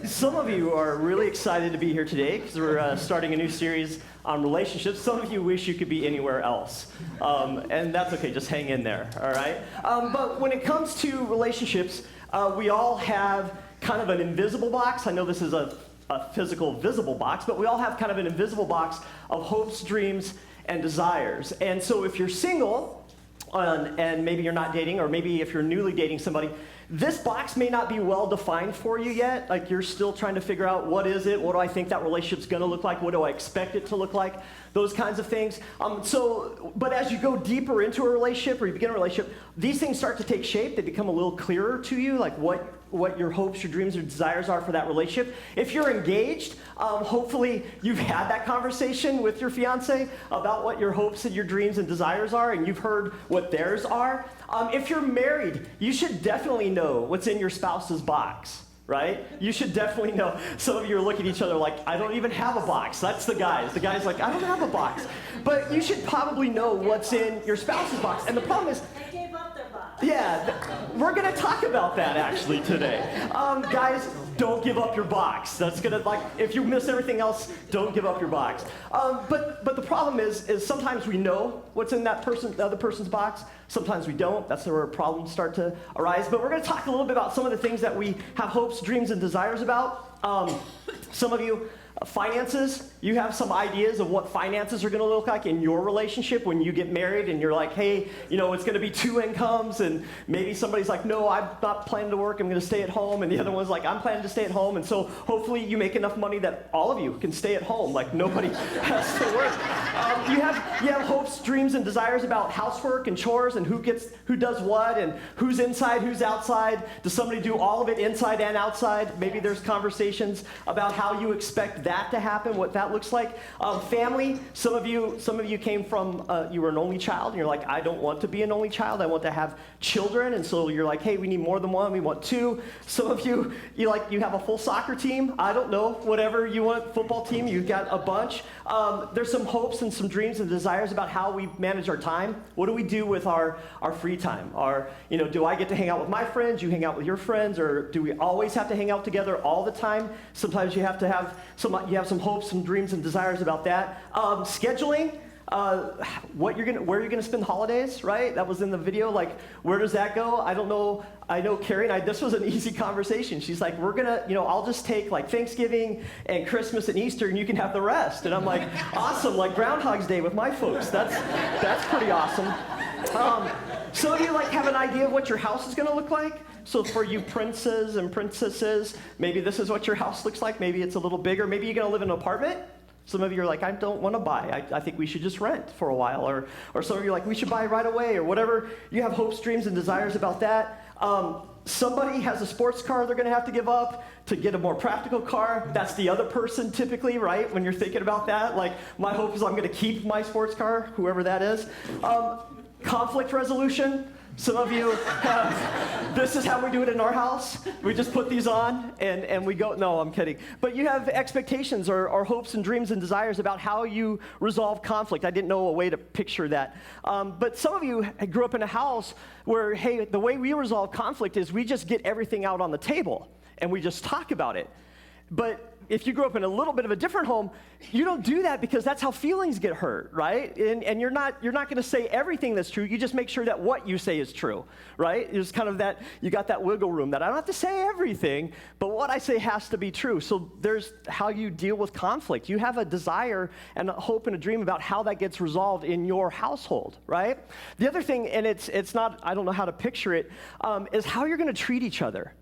Some of you are really excited to be here today because we're starting a new series on relationships. Some of you wish you could be anywhere else, and that's okay. Just hang in there, all right? But when it comes to relationships, we all have kind of an invisible box. I know this is a physical, visible box, but we all have kind of an invisible box of hopes, dreams, and desires. And so if you're single, and maybe you're not dating, or maybe if you're newly dating somebody, this box may not be well defined for you yet. Like you're still trying to figure out what is it, what do I think that relationship's gonna look like, what do I expect it to look like, those kinds of things. But as you go deeper into a relationship or you begin a relationship, these things start to take shape. They become a little clearer to you, like what your hopes, your dreams, or desires are for that relationship. If you're engaged, hopefully you've had that conversation with your fiance about what your hopes and your dreams and desires are, and you've heard what theirs are. If you're married, you should definitely know what's in your spouse's box, right? You should definitely know. Some of you are looking at each other like, I don't even have a box. That's the guys. The guy's like, I don't have a box. But you should probably know what's in your spouse's box. And the problem is, they gave up their box. yeah, we're going to talk about that actually today. Guys, don't give up your box. That's going to, like, if you miss everything else, don't give up your box. But the problem is sometimes we know what's in that person, the other person's box. Sometimes we don't. That's where problems start to arise. But we're going to talk a little bit about some of the things that we have hopes, dreams, and desires about. Some of you, finances, you have some ideas of what finances are going to look like in your relationship when you get married and you're like, hey, it's going to be 2 incomes, and maybe somebody's like, no, I'm not planning to work, I'm going to stay at home, and the other one's like, I'm planning to stay at home, and so hopefully you make enough money that all of you can stay at home, like nobody has to work. You have hopes, dreams, and desires about housework and chores and who does what and who's inside, who's outside. Does somebody do all of it inside and outside? Maybe there's conversations about how you expect that to happen, what that looks like. Family, some of you came from, you were an only child, and you're like, I don't want to be an only child, I want to have children, and so you're like, hey, we need more than one, we want 2. Some of you, you have a full soccer team, I don't know, whatever you want, football team, you've got a bunch. There's some hopes and some dreams and desires about how we manage our time. What do we do with our free time? Do I get to hang out with my friends, you hang out with your friends, or do we always have to hang out together all the time? Sometimes you have to have you have some hopes, some dreams, and desires about that. Scheduling, where you're gonna spend holidays, right? That was in the video. Like, where does that go? I don't know. I know Carrie and I, this was an easy conversation. She's like, we're gonna, I'll just take like Thanksgiving and Christmas and Easter, and you can have the rest. And I'm like, awesome, like Groundhog's Day with my folks. That's pretty awesome. Some of you have an idea of what your house is gonna look like. So for you princes and princesses, maybe this is what your house looks like. Maybe it's a little bigger. Maybe you're gonna live in an apartment. Some of you are like, I don't want to buy. I think we should just rent for a while. Or some of you are like, we should buy right away, or whatever. You have hopes, dreams, and desires about that. Somebody has a sports car they're going to have to give up to get a more practical car. That's the other person typically, right? When you're thinking about that, like, my hope is I'm going to keep my sports car, whoever that is. Conflict resolution. Some of you have, this is how we do it in our house. We just put these on and we go, no, I'm kidding. But you have expectations or hopes and dreams and desires about how you resolve conflict. I didn't know a way to picture that. But some of you grew up in a house where, hey, the way we resolve conflict is we just get everything out on the table and we just talk about it. But if you grew up in a little bit of a different home, you don't do that because that's how feelings get hurt, right? And you're not going to say everything that's true. You just make sure that what you say is true, right? It's kind of that, you got that wiggle room that I don't have to say everything, but what I say has to be true. So there's how you deal with conflict. You have a desire and a hope and a dream about how that gets resolved in your household, right? The other thing, and it's not, I don't know how to picture it, is how you're going to treat each other.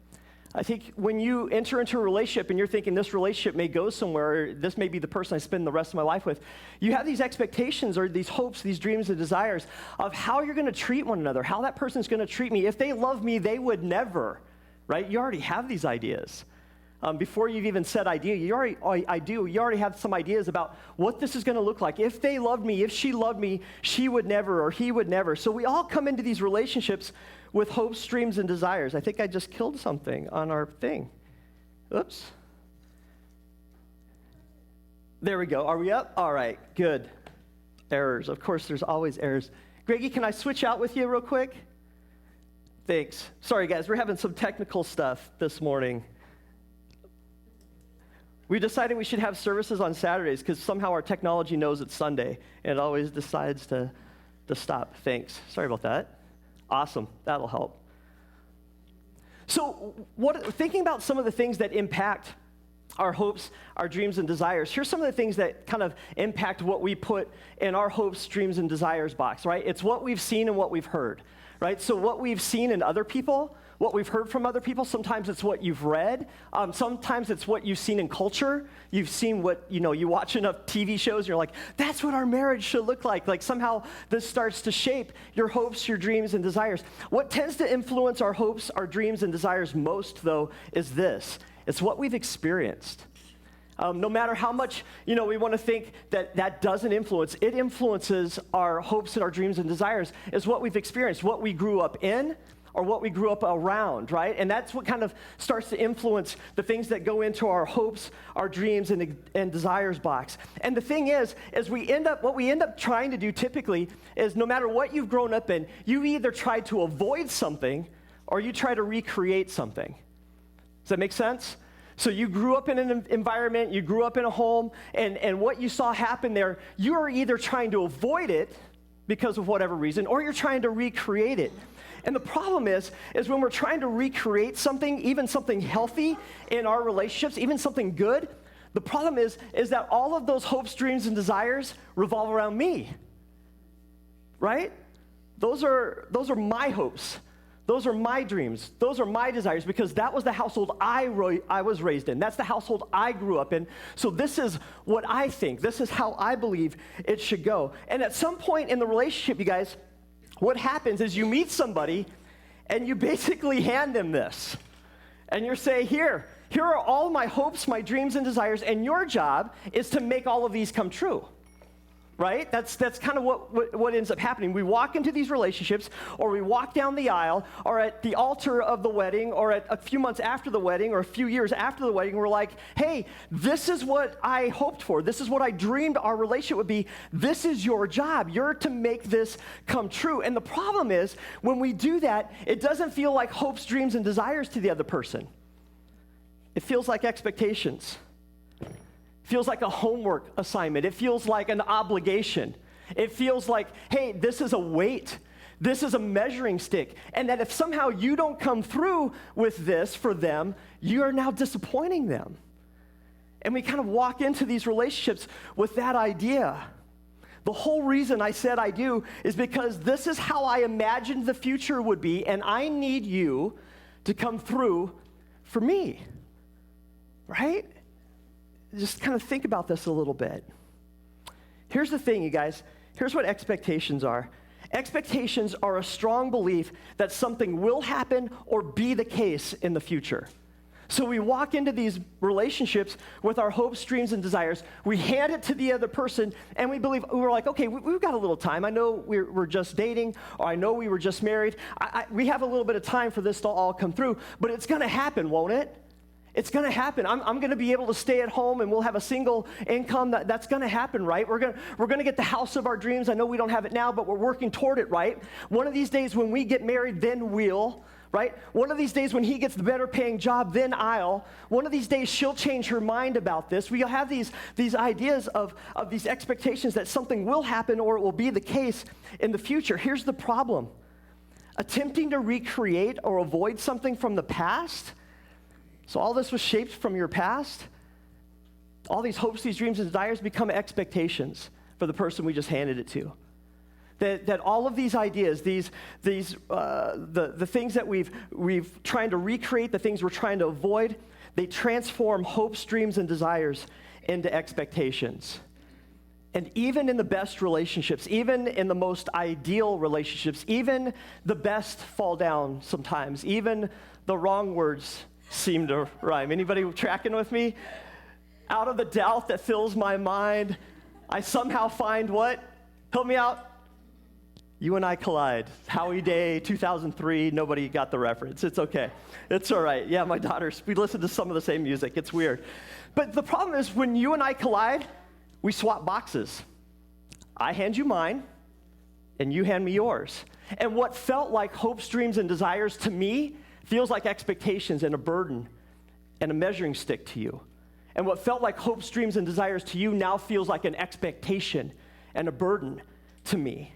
I think when you enter into a relationship and you're thinking this relationship may go somewhere, or this may be the person I spend the rest of my life with, you have these expectations or these hopes, these dreams and desires of how you're going to treat one another, how that person's going to treat me. If they love me, they would never, right? You already have these ideas. Before you've even said idea, you already have some ideas about what this is going to look like. If they loved me, if she loved me, she would never or he would never. So we all come into these relationships with hopes, dreams, and desires. I think I just killed something on our thing. Oops. There we go. Are we up? All right, good. Errors. Of course, there's always errors. Greggy, can I switch out with you real quick? Thanks. Sorry, guys. We're having some technical stuff this morning. We decided we should have services on Saturdays because somehow our technology knows it's Sunday and it always decides to stop. Thanks. Sorry about that. Awesome. That'll help. So thinking about some of the things that impact our hopes, our dreams, and desires, here's some of the things that kind of impact what we put in our hopes, dreams, and desires box, right? It's what we've seen and what we've heard, right? So what we've seen in other people, what we've heard from other people, sometimes it's what you've read, sometimes it's what you've seen in culture. You've seen what, you watch enough TV shows, and you're like, that's what our marriage should look like. Like somehow this starts to shape your hopes, your dreams, and desires. What tends to influence our hopes, our dreams, and desires most, though, is this. It's what we've experienced. No matter how much, we want to think that doesn't influence, it influences our hopes and our dreams and desires, is what we've experienced, what we grew up in, or what we grew up around, right? And that's what kind of starts to influence the things that go into our hopes, our dreams, and desires box. And the thing is what we end up trying to do typically is no matter what you've grown up in, you either try to avoid something or you try to recreate something. Does that make sense? So you grew up in an environment, you grew up in a home, and what you saw happen there, you are either trying to avoid it because of whatever reason, or you're trying to recreate it. And the problem is when we're trying to recreate something, even something healthy in our relationships, even something good, the problem is that all of those hopes, dreams, and desires revolve around me, right? Those are my hopes. Those are my dreams. Those are my desires because that was the household I was raised in. That's the household I grew up in. So this is what I think. This is how I believe it should go. And at some point in the relationship, you guys, what happens is you meet somebody and you basically hand them this. And you're saying, here are all my hopes, my dreams, and desires, and your job is to make all of these come true. Right? That's kind of what ends up happening. We walk into these relationships, or we walk down the aisle, or at the altar of the wedding, or at a few months after the wedding, or a few years after the wedding, we're like, hey, this is what I hoped for. This is what I dreamed our relationship would be. This is your job. You're to make this come true. And the problem is, when we do that, it doesn't feel like hopes, dreams, and desires to the other person. It feels like expectations. Feels like a homework assignment. It feels like an obligation. It feels like, hey, this is a weight. This is a measuring stick. And that if somehow you don't come through with this for them, you are now disappointing them. And we kind of walk into these relationships with that idea. The whole reason I said I do is because this is how I imagined the future would be, and I need you to come through for me. Right? Just kind of think about this a little bit. Here's the thing, you guys. Here's what expectations are. Expectations are a strong belief that something will happen or be the case in the future. So we walk into these relationships with our hopes, dreams, and desires. We hand it to the other person, and we're like, okay, we've got a little time. I know we're just dating, or I know we were just married. We have a little bit of time for this to all come through, but it's going to happen, won't it? It's going to happen. I'm going to be able to stay at home, and we'll have a single income. That's going to happen, right? We're going to get the house of our dreams. I know we don't have it now, but we're working toward it, right? One of these days when we get married, then we'll, right? One of these days when he gets the better paying job, then I'll. One of these days she'll change her mind about this. We'll have these ideas of these expectations that something will happen or it will be the case in the future. Here's the problem. Attempting to recreate or avoid something from the past. So all this was shaped from your past. All these hopes, these dreams, and desires become expectations for the person we just handed it to. That all of these ideas, the things that we've trying to recreate, the things we're trying to avoid, they transform hopes, dreams, and desires into expectations. And even in the best relationships, even in the most ideal relationships, even the best fall down sometimes. Even the wrong words seem to rhyme. Anybody tracking with me? Out of the doubt that fills my mind, I somehow find what? Help me out. You and I collide. Howie Day, 2003. Nobody got the reference. It's okay. It's all right. Yeah, my daughters, we listen to some of the same music. It's weird. But the problem is when you and I collide, we swap boxes. I hand you mine, and you hand me yours. And what felt like hopes, dreams, and desires to me feels like expectations and a burden and a measuring stick to you. And what felt like hopes, dreams, and desires to you now feels like an expectation and a burden to me.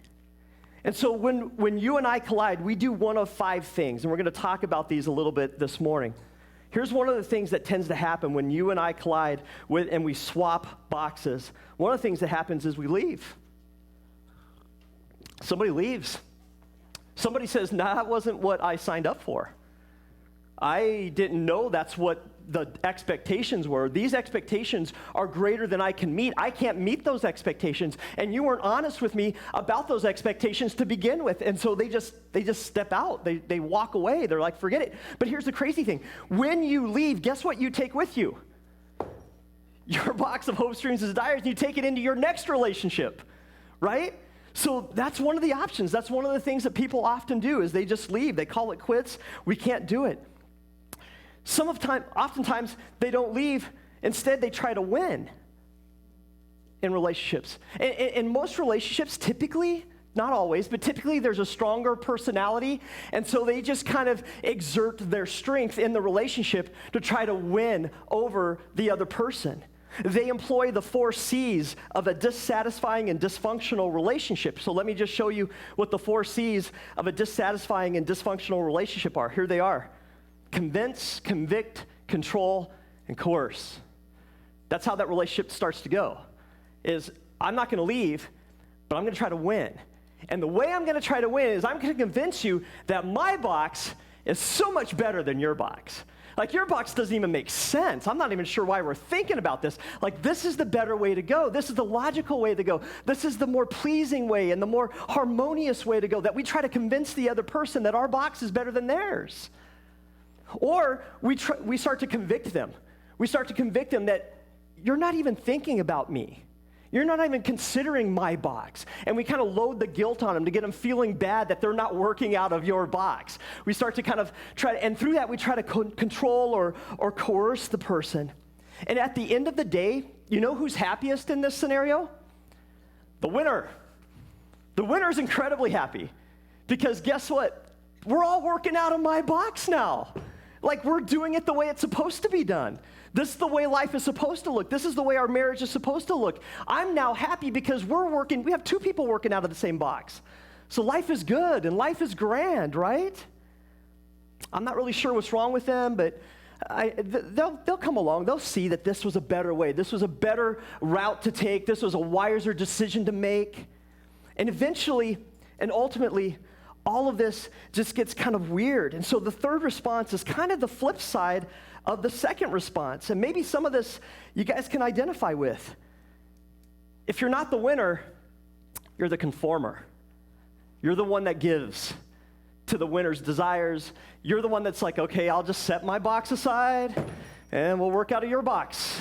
And so when you and I collide, we do one of 5 things, and we're going to talk about these a little bit this morning. Here's one of the things that tends to happen when you and I collide and we swap boxes. One of the things that happens is we leave. Somebody leaves. Somebody says, nah, that wasn't what I signed up for. I didn't know that's what the expectations were. These expectations are greater than I can meet. I can't meet those expectations, and you weren't honest with me about those expectations to begin with. And so they just step out. They walk away. They're like, forget it. But here's the crazy thing. When you leave, guess what you take with you? Your box of hopes, dreams, and desires, and you take it into your next relationship, right? So that's one of the options. That's one of the things that people often do is they just leave. They call it quits. We can't do it. Oftentimes, they don't leave. Instead, they try to win in relationships. In most relationships, typically, not always, but typically there's a stronger personality, and so they just kind of exert their strength in the relationship to try to win over the other person. They employ the 4 C's of a dissatisfying and dysfunctional relationship. So let me just show you what the 4 C's of a dissatisfying and dysfunctional relationship are. Here they are. Convince, convict, control, and coerce. That's how that relationship starts to go. Is I'm not going to leave, but I'm going to try to win. And the way I'm going to try to win is I'm going to convince you that my box is so much better than your box. Like, your box doesn't even make sense. I'm not even sure why we're thinking about this. Like, this is the better way to go. This is the logical way to go. This is the more pleasing way and the more harmonious way to go, that we try to convince the other person that our box is better than theirs. Or we start to convict them. We start to convict them that you're not even thinking about me. You're not even considering my box. And we kind of load the guilt on them to get them feeling bad that they're not working out of your box. We start to kind of and through that we try to control or coerce the person. And at the end of the day, you know who's happiest in this scenario? The winner. The winner is incredibly happy because guess what? We're all working out of my box now. Like, we're doing it the way it's supposed to be done. This is the way life is supposed to look. This is the way our marriage is supposed to look. I'm now happy because we have 2 people working out of the same box. So life is good and life is grand, right? I'm not really sure what's wrong with them, but they'll come along. They'll see that this was a better way. This was a better route to take. This was a wiser decision to make. And eventually and ultimately, all of this just gets kind of weird. And so the third response is kind of the flip side of the second response. And maybe some of this you guys can identify with. If you're not the winner, you're the conformer. You're the one that gives to the winner's desires. You're the one that's like, okay, I'll just set my box aside and we'll work out of your box.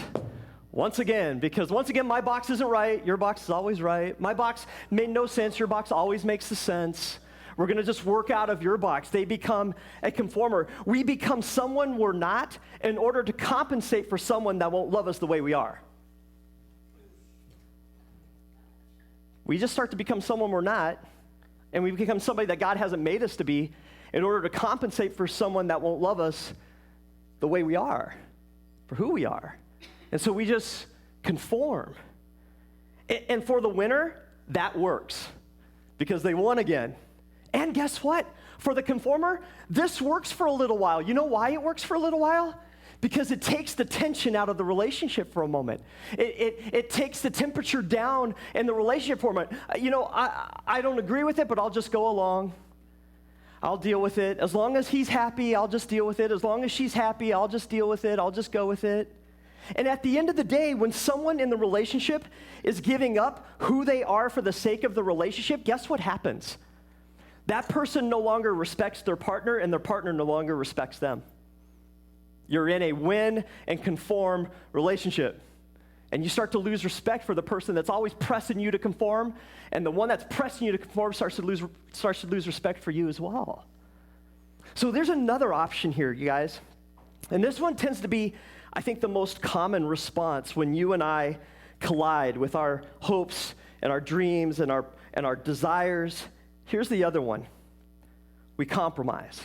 Once again, because once again, my box isn't right. Your box is always right. My box made no sense. Your box always makes the sense. We're going to just work out of your box. They become a conformer. We become someone we're not in order to compensate for someone that won't love us the way we are. We just start to become someone we're not, and we become somebody that God hasn't made us to be in order to compensate for someone that won't love us the way we are, for who we are. And so we just conform. And for the winner, that works because they won again. And guess what? For the conformer, this works for a little while. You know why it works for a little while? Because it takes the tension out of the relationship for a moment. It takes the temperature down in the relationship for a moment. You know, I don't agree with it, but I'll just go along. I'll deal with it. As long as he's happy, I'll just deal with it. As long as she's happy, I'll just deal with it. I'll just go with it. And at the end of the day, when someone in the relationship is giving up who they are for the sake of the relationship, guess what happens? That person no longer respects their partner, and their partner no longer respects them. You're in a win and conform relationship. And you start to lose respect for the person that's always pressing you to conform, and the one that's pressing you to conform starts to lose respect for you as well. So there's another option here, you guys. And this one tends to be, I think, the most common response when you and I collide with our hopes and our dreams and our desires. Here's the other one. We compromise.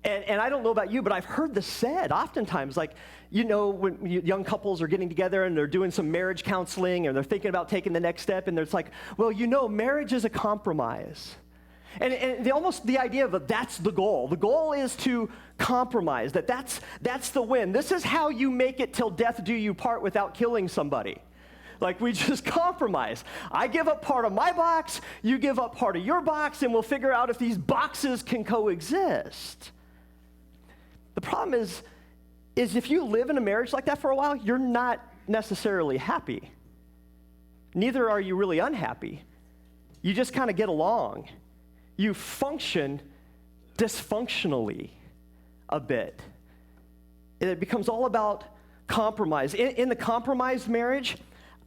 And I don't know about you, but I've heard this said oftentimes, like, when young couples are getting together and they're doing some marriage counseling and they're thinking about taking the next step, and it's like, well, marriage is a compromise. And the idea of that's the goal. The goal is to compromise, that's the win. This is how you make it till death do you part without killing somebody. Like, we just compromise. I give up part of my box, you give up part of your box, and we'll figure out if these boxes can coexist. The problem is if you live in a marriage like that for a while, you're not necessarily happy. Neither are you really unhappy. You just kind of get along. You function dysfunctionally a bit. And it becomes all about compromise. In the compromised marriage,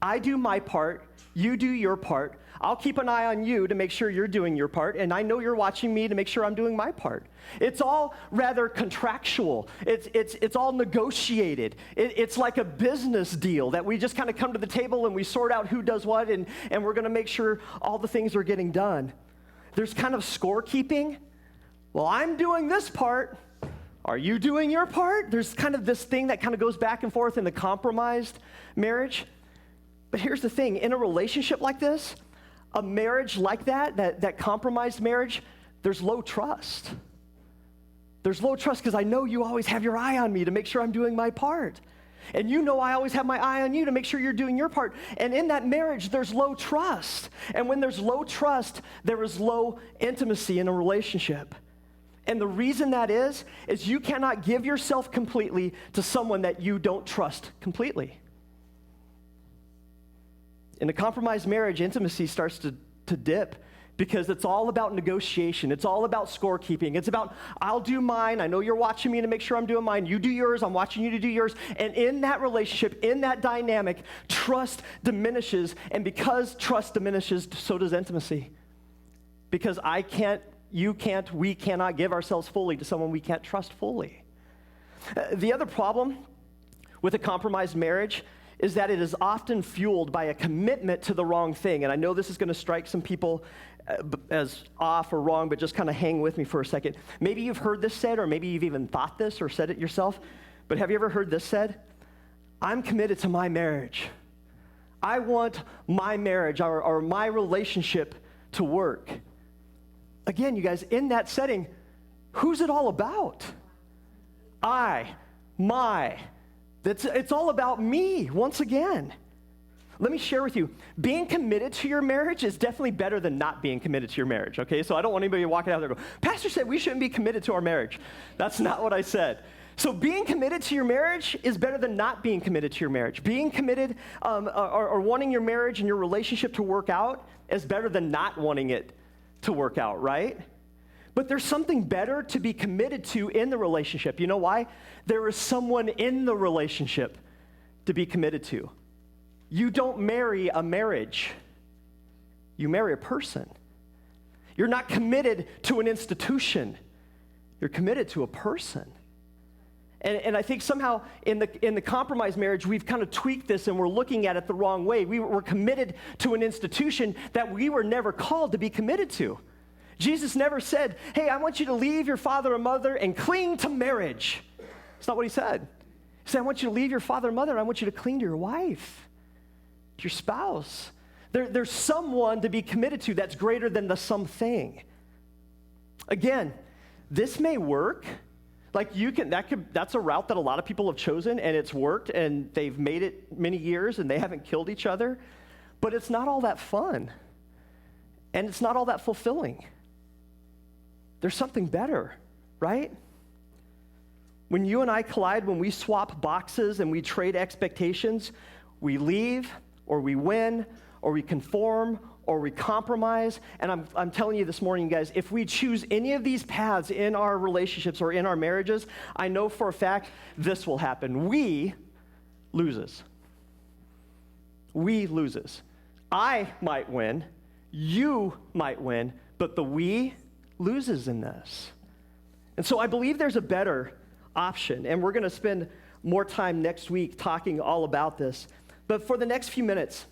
I do my part, you do your part. I'll keep an eye on you to make sure you're doing your part, and I know you're watching me to make sure I'm doing my part. It's all rather contractual. It's all negotiated. It's like a business deal that we just kind of come to the table and we sort out who does what, and we're going to make sure all the things are getting done. There's kind of scorekeeping. Well, I'm doing this part. Are you doing your part? There's kind of this thing that kind of goes back and forth in the compromised marriage. But here's the thing. In a relationship like this, a marriage like that compromised marriage, there's low trust. There's low trust because I know you always have your eye on me to make sure I'm doing my part. And I always have my eye on you to make sure you're doing your part. And in that marriage, there's low trust. And when there's low trust, there is low intimacy in a relationship. And the reason that is you cannot give yourself completely to someone that you don't trust completely. In a compromised marriage, intimacy starts to dip because it's all about negotiation. It's all about scorekeeping. It's about, I'll do mine. I know you're watching me to make sure I'm doing mine. You do yours. I'm watching you to do yours. And in that relationship, in that dynamic, trust diminishes. And because trust diminishes, so does intimacy. Because I can't, you can't, we cannot give ourselves fully to someone we can't trust fully. The other problem with a compromised marriage is that it is often fueled by a commitment to the wrong thing. And I know this is going to strike some people as off or wrong, but just kind of hang with me for a second. Maybe you've heard this said, or maybe you've even thought this or said it yourself, but have you ever heard this said? I'm committed to my marriage. I want my marriage or my relationship to work. Again, you guys, in that setting, who's it all about? It's all about me, once again. Let me share with you, being committed to your marriage is definitely better than not being committed to your marriage, okay? So I don't want anybody walking out there and go, Pastor said we shouldn't be committed to our marriage. That's not what I said. So being committed to your marriage is better than not being committed to your marriage. Being committed or wanting your marriage and your relationship to work out is better than not wanting it to work out, right? But there's something better to be committed to in the relationship. You know why? There is someone in the relationship to be committed to. You don't marry a marriage. You marry a person. You're not committed to an institution. You're committed to a person. And I think somehow in the compromised marriage, we've kind of tweaked this and we're looking at it the wrong way. We're committed to an institution that we were never called to be committed to. Jesus never said, hey, I want you to leave your father and mother and cling to marriage. That's not what he said. He said, I want you to leave your father and mother, and I want you to cling to your wife, to your spouse. There's someone to be committed to that's greater than the something. Again, this may work. Like that's a route that a lot of people have chosen, and it's worked, and they've made it many years, and they haven't killed each other. But it's not all that fun, and it's not all that fulfilling. There's something better, right? When you and I collide, when we swap boxes and we trade expectations, we leave, or we win, or we conform, or we compromise. And I'm telling you this morning, guys, if we choose any of these paths in our relationships or in our marriages, I know for a fact this will happen. We loses. We loses. I might win, you might win, but the we loses in this. And so I believe there's a better option, and we're going to spend more time next week talking all about this. But for the next few minutes,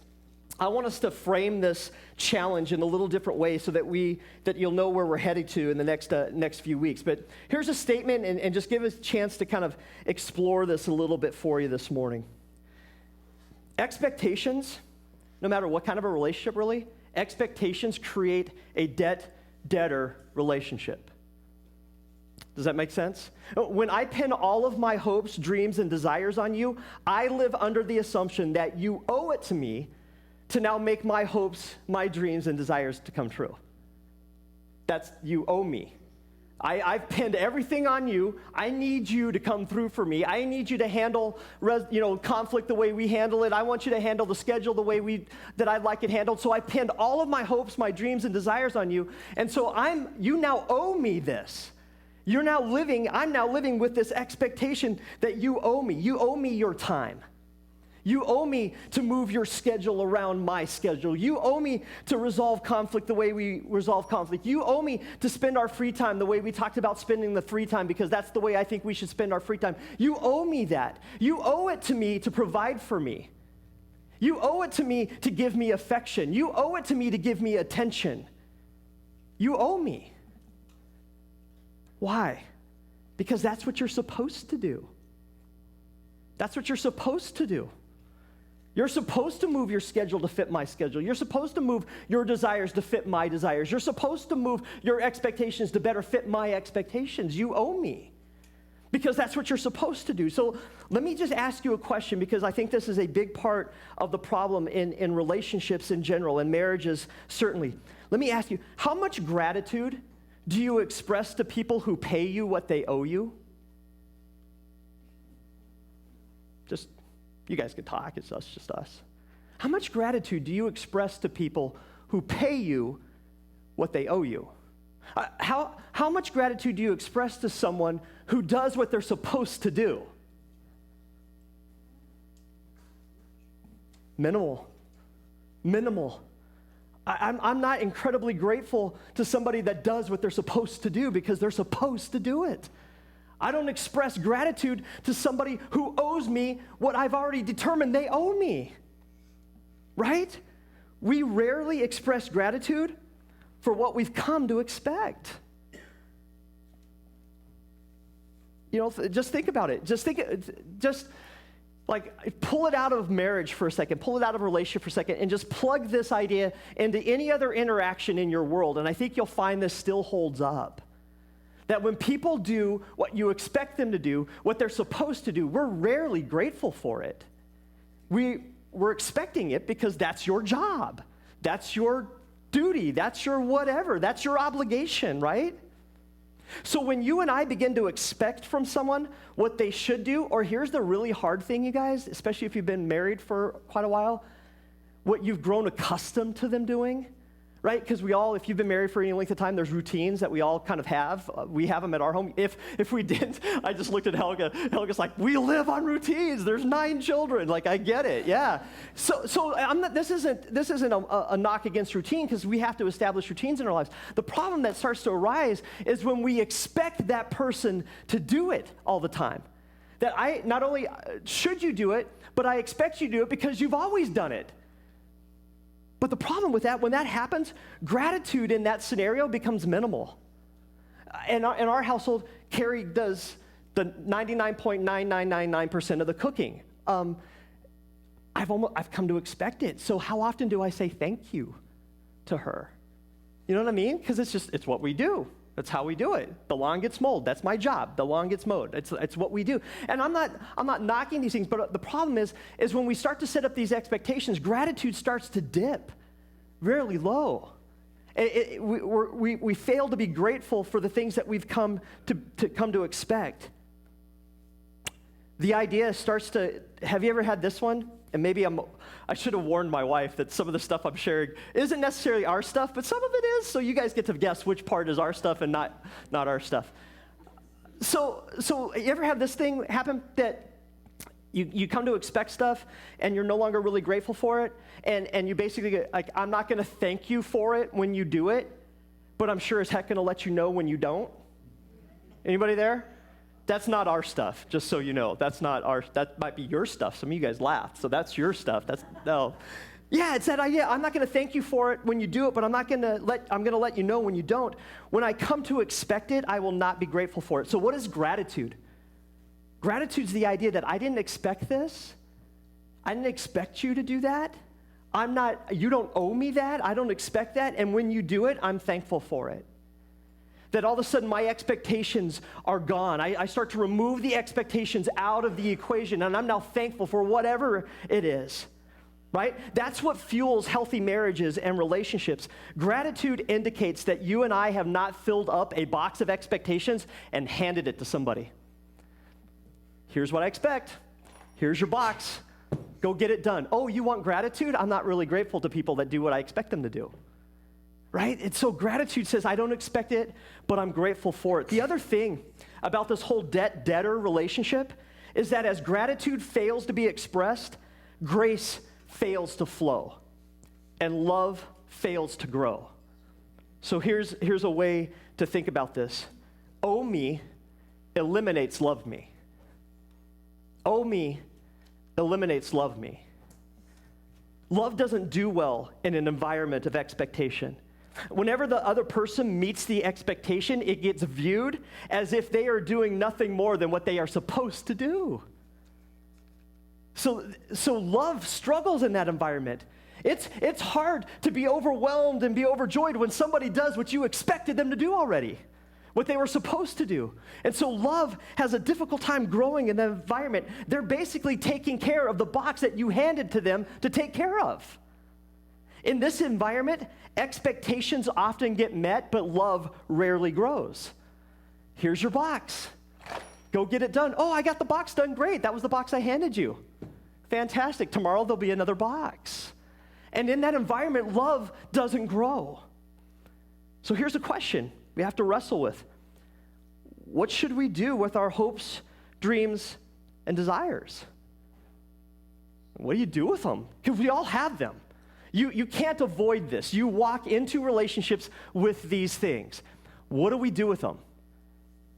I want us to frame this challenge in a little different way so that you'll know where we're headed to in the next few weeks. But here's a statement, and just give us a chance to kind of explore this a little bit for you this morning. Expectations, no matter what kind of a relationship really, expectations create a debt-debtor relationship. Does that make sense? When I pin all of my hopes, dreams, and desires on you, I live under the assumption that you owe it to me to now make my hopes, my dreams, and desires to come true. That's, you owe me. I've pinned everything on you. I need you to come through for me. I need you to handle conflict the way we handle it. I want you to handle the schedule the way that I'd like it handled. So I pinned all of my hopes, my dreams, and desires on you. And so you now owe me this. I'm now living with this expectation that you owe me. You owe me your time. You owe me to move your schedule around my schedule. You owe me to resolve conflict the way we resolve conflict. You owe me to spend our free time the way we talked about spending the free time, because that's the way I think we should spend our free time. You owe me that. You owe it to me to provide for me. You owe it to me to give me affection. You owe it to me to give me attention. You owe me. Why? Because that's what you're supposed to do. That's what you're supposed to do. You're supposed to move your schedule to fit my schedule. You're supposed to move your desires to fit my desires. You're supposed to move your expectations to better fit my expectations. You owe me, because that's what you're supposed to do. So let me just ask you a question, because I think this is a big part of the problem in relationships in general, and marriages certainly. Let me ask you, how much gratitude do you express to people who pay you what they owe you? Just, you guys can talk, it's just us. How much gratitude do you express to people who pay you what they owe you? How much gratitude do you express to someone who does what they're supposed to do? Minimal. I'm not incredibly grateful to somebody that does what they're supposed to do, because they're supposed to do it. I don't express gratitude to somebody who owes me what I've already determined they owe me. Right? We rarely express gratitude for what we've come to expect. Just think about it. Just pull it out of marriage for a second, pull it out of a relationship for a second, and just plug this idea into any other interaction in your world. And I think you'll find this still holds up. That when people do what you expect them to do, what they're supposed to do, we're rarely grateful for it. We're expecting it because that's your job. That's your duty. That's your whatever. That's your obligation, right? So when you and I begin to expect from someone what they should do, or here's the really hard thing, you guys, especially if you've been married for quite a while, what you've grown accustomed to them doing, right? Because if you've been married for any length of time, there's routines that we all kind of have. We have them at our home. If we didn't, I just looked at Helga. Helga's like, we live on routines. There's 9 children. Like, I get it, yeah. So I'm not. This isn't a knock against routine, because we have to establish routines in our lives. The problem that starts to arise is when we expect that person to do it all the time. That I not only should you do it, but I expect you to do it because you've always done it. But the problem with that, when that happens, gratitude in that scenario becomes minimal. In our household, Carrie does the 99.9999% of the cooking. I've come to expect it. So how often do I say thank you to her? You know what I mean? Because it's what we do. That's how we do it. The lawn gets mowed. That's my job. The lawn gets mowed. It's what we do. And I'm not knocking these things, but the problem is when we start to set up these expectations, gratitude starts to dip really low. We fail to be grateful for the things that we've come to expect. The idea starts to. Have you ever had this one? And maybe I should have warned my wife that some of the stuff I'm sharing isn't necessarily our stuff, but some of it is, so you guys get to guess which part is our stuff and not our stuff. So you ever have this thing happen that you come to expect stuff and you're no longer really grateful for it, and you basically get, like, I'm not going to thank you for it when you do it, but I'm sure as heck going to let you know when you don't? Anybody there? That's not our stuff, just so you know. That might be your stuff. Some of you guys laughed, so that's your stuff. No. Yeah, it's that idea. I'm not going to thank you for it when you do it, but I'm going to let you know when you don't. When I come to expect it, I will not be grateful for it. So what is gratitude? Gratitude's the idea that I didn't expect this. I didn't expect you to do that. You don't owe me that. I don't expect that. And when you do it, I'm thankful for it. That all of a sudden my expectations are gone. I start to remove the expectations out of the equation, and I'm now thankful for whatever it is. Right? That's what fuels healthy marriages and relationships. Gratitude indicates that you and I have not filled up a box of expectations and handed it to somebody. Here's what I expect. Here's your box. Go get it done. Oh, you want gratitude? I'm not really grateful to people that do what I expect them to do. Right? And so gratitude says, I don't expect it, but I'm grateful for it. The other thing about this whole debt-debtor relationship is that as gratitude fails to be expressed, grace fails to flow, and love fails to grow. So here's a way to think about this. Owe me eliminates love me. Owe me eliminates love me. Love doesn't do well in an environment of expectation. Whenever the other person meets the expectation, it gets viewed as if they are doing nothing more than what they are supposed to do. So love struggles in that environment. It's hard to be overwhelmed and be overjoyed when somebody does what you expected them to do already, what they were supposed to do. And so love has a difficult time growing in that environment. They're basically taking care of the box that you handed to them to take care of. In this environment, expectations often get met, but love rarely grows. Here's your box. Go get it done. Oh, I got the box done. Great. That was the box I handed you. Fantastic. Tomorrow there'll be another box. And in that environment, love doesn't grow. So here's a question we have to wrestle with. What should we do with our hopes, dreams, and desires? What do you do with them? Because we all have them. You can't avoid this. You walk into relationships with these things. What do we do with them?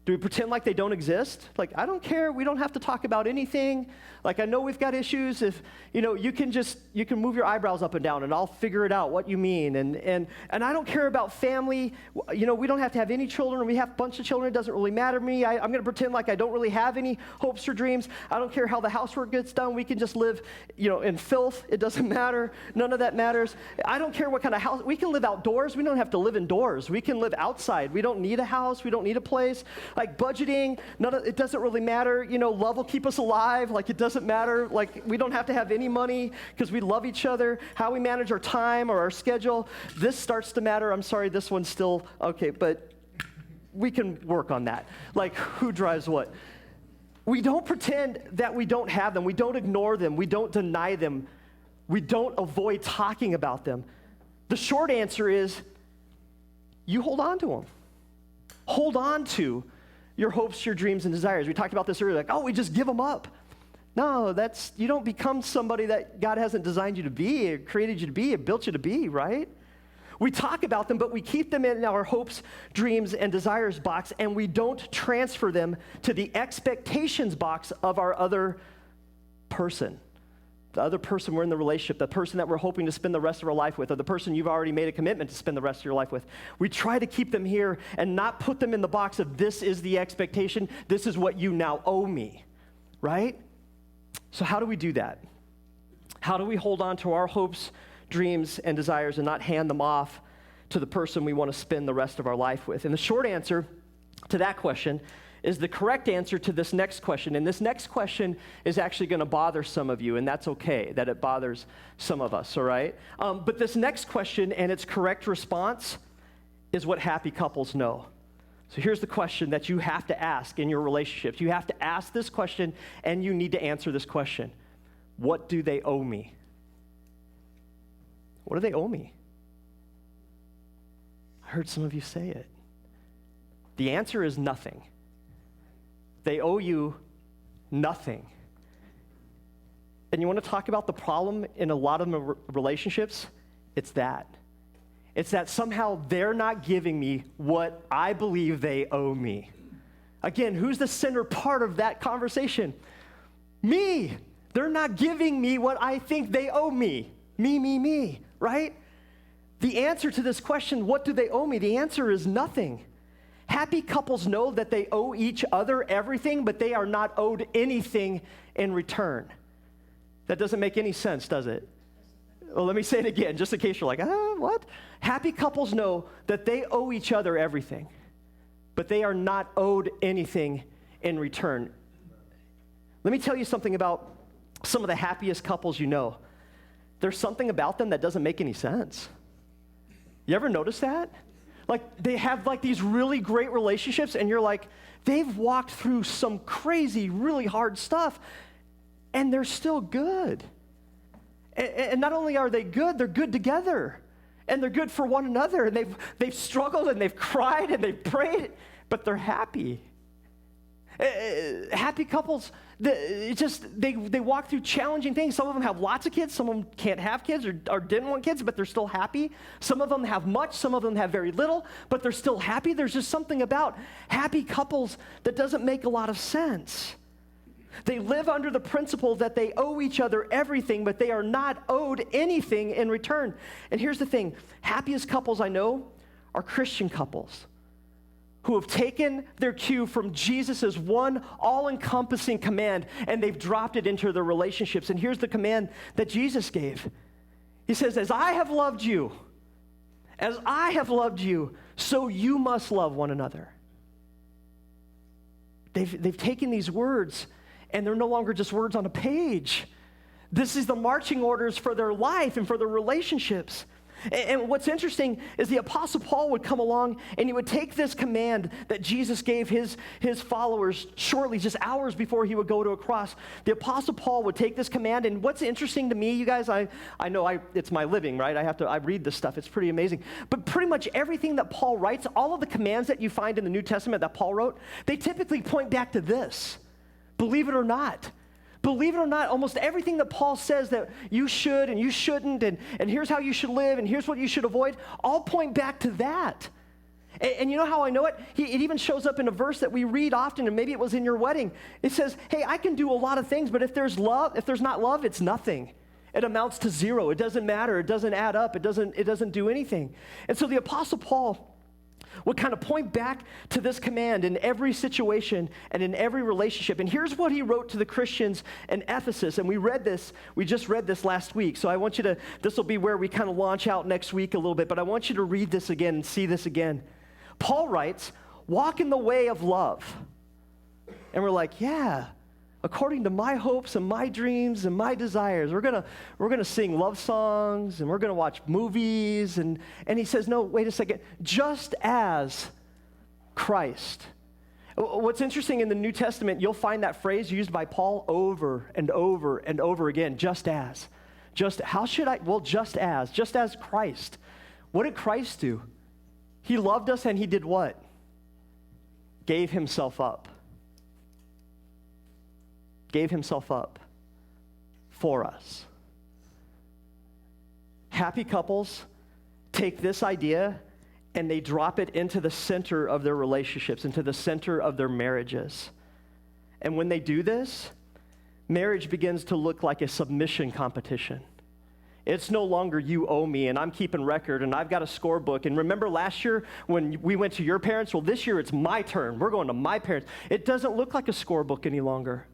Do we pretend like they don't exist? Like, I don't care. We don't have to talk about anything. Like, I know we've got issues. If, you can move your eyebrows up and down, and I'll figure it out what you mean. And I don't care about family. We don't have to have any children. We have a bunch of children. It doesn't really matter to me. I'm going to pretend like I don't really have any hopes or dreams. I don't care how the housework gets done. We can just live, in filth. It doesn't matter. None of that matters. I don't care what kind of house. We can live outdoors. We don't have to live indoors. We can live outside. We don't need a house. We don't need a place. Like budgeting, it doesn't really matter. Love will keep us alive. Like, it doesn't matter. Like, we don't have to have any money because we love each other. How we manage our time or our schedule, this starts to matter. I'm sorry, this one's still, okay, but we can work on that. Like, who drives what? We don't pretend that we don't have them. We don't ignore them. We don't deny them. We don't avoid talking about them. The short answer is you hold on to them. Hold on to your hopes, your dreams, and desires. We talked about this earlier, we just give them up. No, you don't become somebody that God hasn't designed you to be, or created you to be, or built you to be, right? We talk about them, but we keep them in our hopes, dreams, and desires box, and we don't transfer them to the expectations box of our other person. The other person we're in the relationship, the person that we're hoping to spend the rest of our life with, or the person you've already made a commitment to spend the rest of your life with. We try to keep them here and not put them in the box of this is the expectation, this is what you now owe me, right? So how do we do that? How do we hold on to our hopes, dreams, and desires and not hand them off to the person we want to spend the rest of our life with? And the short answer to that question is the correct answer to this next question. And this next question is actually going to bother some of you, and that's okay that it bothers some of us, all right? But this next question and its correct response is what happy couples know. So here's the question that you have to ask in your relationships. You have to ask this question, and you need to answer this question. What do they owe me? What do they owe me? I heard some of you say it. The answer is nothing. They owe you nothing. And you want to talk about the problem in a lot of relationships? It's that. It's that somehow they're not giving me what I believe they owe me. Again, who's the center part of that conversation? Me. They're not giving me what I think they owe me. Me, right? The answer to this question, what do they owe me? The answer is nothing. Happy couples know that they owe each other everything, but they are not owed anything in return. That doesn't make any sense, does it? Well, let me say it again, just in case you're like, what? Happy couples know that they owe each other everything, but they are not owed anything in return. Let me tell you something about some of the happiest couples you know. There's something about them that doesn't make any sense. You ever notice that? Like, they have like these really great relationships, and you're like, they've walked through some crazy, really hard stuff, and they're still good. And not only are they good, they're good together. And they're good for one another. And they've struggled, and they've cried, and they've prayed, but they're happy. Happy couples, they walk through challenging things. Some of them have lots of kids. Some of them can't have kids or didn't want kids, but they're still happy. Some of them have much. Some of them have very little, but they're still happy. There's just something about happy couples that doesn't make a lot of sense. They live under the principle that they owe each other everything, but they are not owed anything in return. And here's the thing. Happiest couples I know are Christian couples who have taken their cue from Jesus' one all-encompassing command, and they've dropped it into their relationships. And here's the command that Jesus gave. He says, as I have loved you, so you must love one another. They've taken these words, and they're no longer just words on a page. This is the marching orders for their life and for their relationships. And what's interesting is the Apostle Paul would come along, and he would take this command that Jesus gave his followers shortly, just hours before he would go to a cross. The Apostle Paul would take this command, and what's interesting to me, you guys, I know it's my living, right? I read this stuff. It's pretty amazing. But pretty much everything that Paul writes, all of the commands that you find in the New Testament that Paul wrote, they typically point back to this. Believe it or not. Believe it or not, almost everything that Paul says that you should and you shouldn't, and here's how you should live, and here's what you should avoid, all point back to that. And you know how I know it? It even shows up in a verse that we read often, and maybe it was in your wedding. It says, hey, I can do a lot of things, but if there's not love, it's nothing. It amounts to zero. It doesn't matter. It doesn't add up. It doesn't do anything. And so the Apostle Paul would kind of point back to this command in every situation and in every relationship. And here's what he wrote to the Christians in Ephesus. And we just read this last week. So I want you this will be where we kind of launch out next week a little bit, but I want you to read this again and see this again. Paul writes, walk in the way of love. And we're like, yeah, according to my hopes and my dreams and my desires. We're gonna sing love songs, and we're gonna watch movies, and he says, no, wait a second, just as Christ. What's interesting in the New Testament, you'll find that phrase used by Paul over and over and over again, just as. Just as Christ. What did Christ do? He loved us, and he did what? Gave himself up. Gave himself up for us. Happy couples take this idea and they drop it into the center of their relationships, into the center of their marriages. And when they do this, marriage begins to look like a submission competition. It's no longer you owe me, and I'm keeping record, and I've got a scorebook. And remember last year when we went to your parents? Well, this year it's my turn. We're going to my parents. It doesn't look like a scorebook any longer.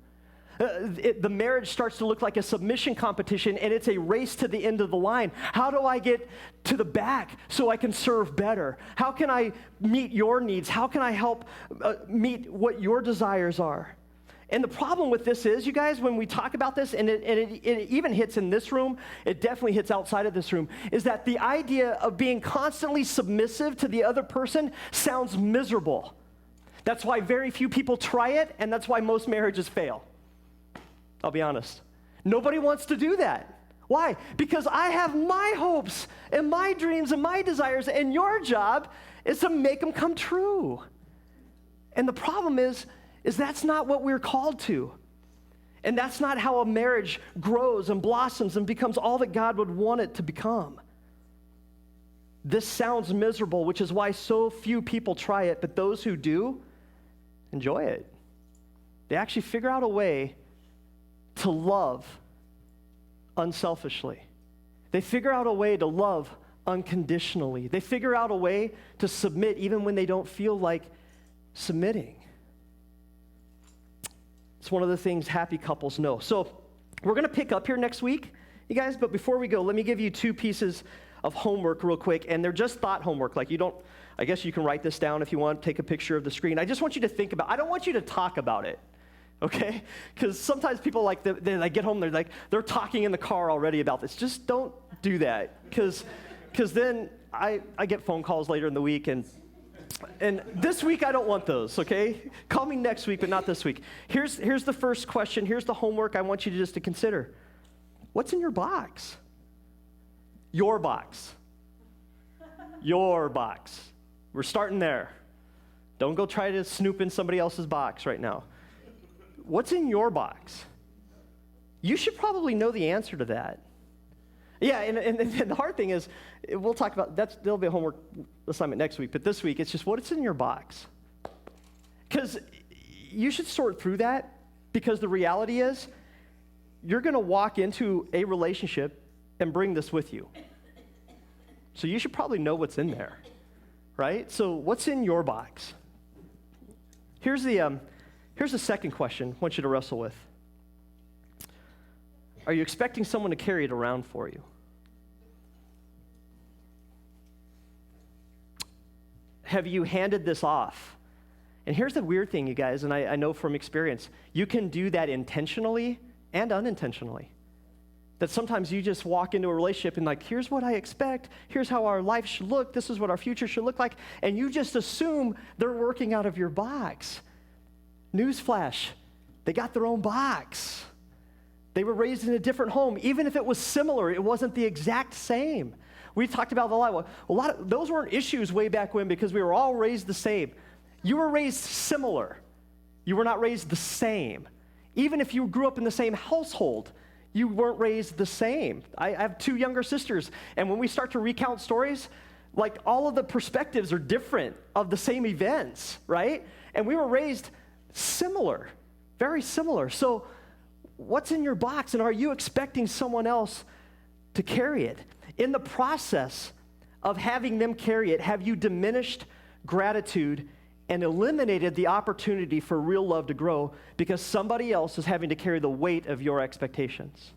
The marriage starts to look like a submission competition, and it's a race to the end of the line. How do I get to the back so I can serve better? How can I meet your needs? How can I help meet what your desires are? And the problem with this is, you guys, when we talk about this, and it even hits in this room, it definitely hits outside of this room, is that the idea of being constantly submissive to the other person sounds miserable. That's why very few people try it, and that's why most marriages fail. I'll be honest. Nobody wants to do that. Why? Because I have my hopes and my dreams and my desires, and your job is to make them come true. And the problem is that's not what we're called to. And that's not how a marriage grows and blossoms and becomes all that God would want it to become. This sounds miserable, which is why so few people try it, but those who do enjoy it. They actually figure out a way to love unselfishly. They figure out a way to love unconditionally. They figure out a way to submit even when they don't feel like submitting. It's one of the things happy couples know. So we're going to pick up here next week, you guys, but before we go, let me give you 2 pieces of homework real quick, and they're just thought homework. Like, I guess you can write this down if you want, take a picture of the screen. I just want you to think about, I don't want you to talk about it, okay? Because sometimes people they get home, they're talking in the car already about this. Just don't do that, because then I get phone calls later in the week, and this week I don't want those, okay? Call me next week, but not this week. Here's the first question. Here's the homework I want you to consider. What's in your box? Your box. Your box. We're starting there. Don't go try to snoop in somebody else's box right now. What's in your box? You should probably know the answer to that. Yeah, and the hard thing is, we'll talk about, there'll be a homework assignment next week, but this week, it's just what's in your box. Because you should sort through that, because the reality is, you're going to walk into a relationship and bring this with you. So you should probably know what's in there, right? So what's in your box? Here's the second question I want you to wrestle with. Are you expecting someone to carry it around for you? Have you handed this off? And here's the weird thing, you guys, and I know from experience, you can do that intentionally and unintentionally. That sometimes you just walk into a relationship and here's what I expect, here's how our life should look, this is what our future should look like, and you just assume they're working out of your box. Newsflash, they got their own box. They were raised in a different home. Even if it was similar, it wasn't the exact same. We talked about a lot of those weren't issues way back when because we were all raised the same. You were raised similar. You were not raised the same. Even if you grew up in the same household, you weren't raised the same. I have 2 younger sisters, and when we start to recount stories, all of the perspectives are different of the same events, right? And we were raised similar, very similar. So what's in your box, and are you expecting someone else to carry it? In the process of having them carry it, have you diminished gratitude and eliminated the opportunity for real love to grow because somebody else is having to carry the weight of your expectations?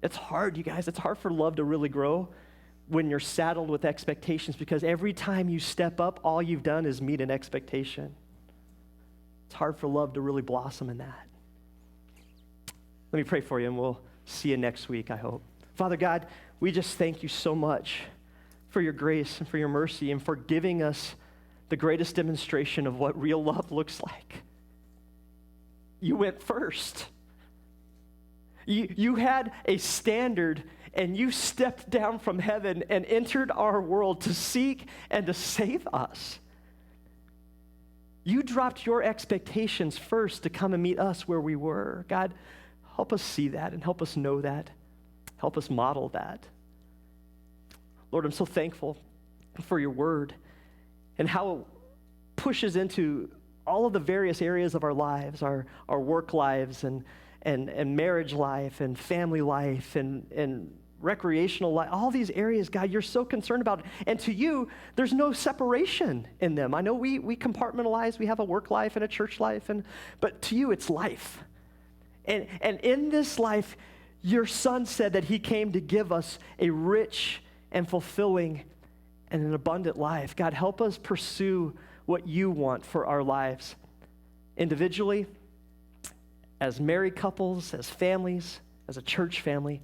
It's hard, you guys. It's hard for love to really grow when you're saddled with expectations, because every time you step up, all you've done is meet an expectation. It's hard for love to really blossom in that. Let me pray for you, and we'll see you next week, I hope. Father God, we just thank you so much for your grace and for your mercy and for giving us the greatest demonstration of what real love looks like. You went first. You had a standard, and you stepped down from heaven and entered our world to seek and to save us. You dropped your expectations first to come and meet us where we were. God, help us see that and help us know that. Help us model that. Lord, I'm so thankful for your word and how it pushes into all of the various areas of our lives, our work lives and marriage life and family life and recreational life, all these areas, God, you're so concerned about. And to you, there's no separation in them. I know we compartmentalize, we have a work life and a church life, but to you, it's life. And in this life, your son said that he came to give us a rich and fulfilling and an abundant life. God, help us pursue what you want for our lives, individually, as married couples, as families, as a church family.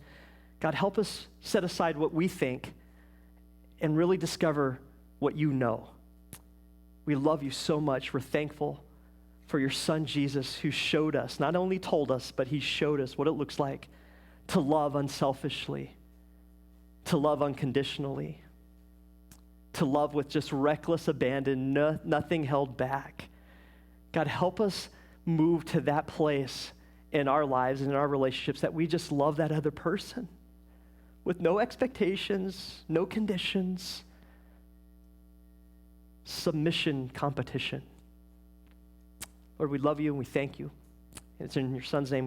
God, help us set aside what we think and really discover what you know. We love you so much. We're thankful for your son, Jesus, who showed us, not only told us, but he showed us what it looks like to love unselfishly, to love unconditionally, to love with just reckless abandon, nothing held back. God, help us move to that place in our lives and in our relationships that we just love that other person with no expectations, no conditions, submission, competition. Lord, we love you and we thank you. And it's in your son's name.